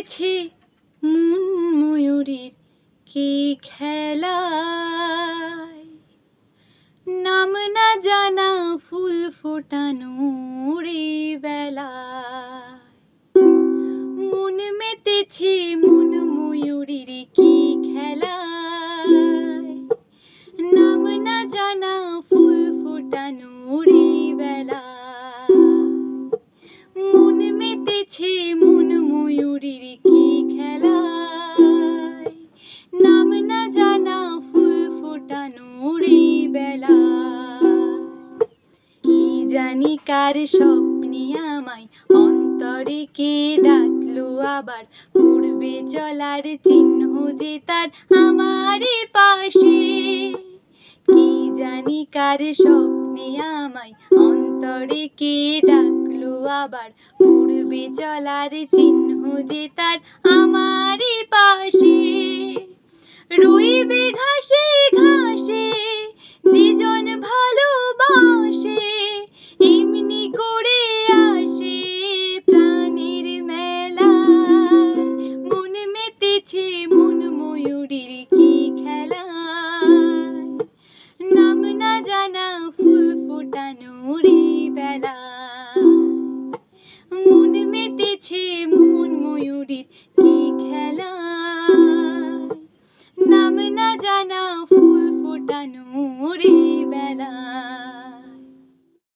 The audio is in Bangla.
মেতেছে মন ময়ূরীর কি খেলায়, নাম না জানা ফুল ফোটানোর এই বেলায়। মন মেতেছে মন ময়ূরীর কি খেলায়, নাম না জানা ফুল ফোটানোর এই বেলায়। মন মেতেছে মন ময়ূরীর কি খেলায়, নাম না জানা ফুল ফোটানোর এই বেলায়। কি জানি কার স্বপ্নে আমায় অন্তরে কে ডাকলো আবার, পূর্বে চলার চিহ্ন যে তার আমারই পাশে। কি জানি কার স্বপ্নে আমায় অন্তরে কে ডাকলো আবার, পূর্বে চলার চিহ্ন যে তার আমারই পাশে। রইবে ঘাসে ঘাসে যে জন ভালোবাসে, এমনি করে আসে প্রাণের মেলায়। মন মেতেছে মন ময়ূরীর কি খেলায়, নাম না জানা ফুল ফোটানোর এই বেলায়। মন মেতেছে মন ময়ূরীর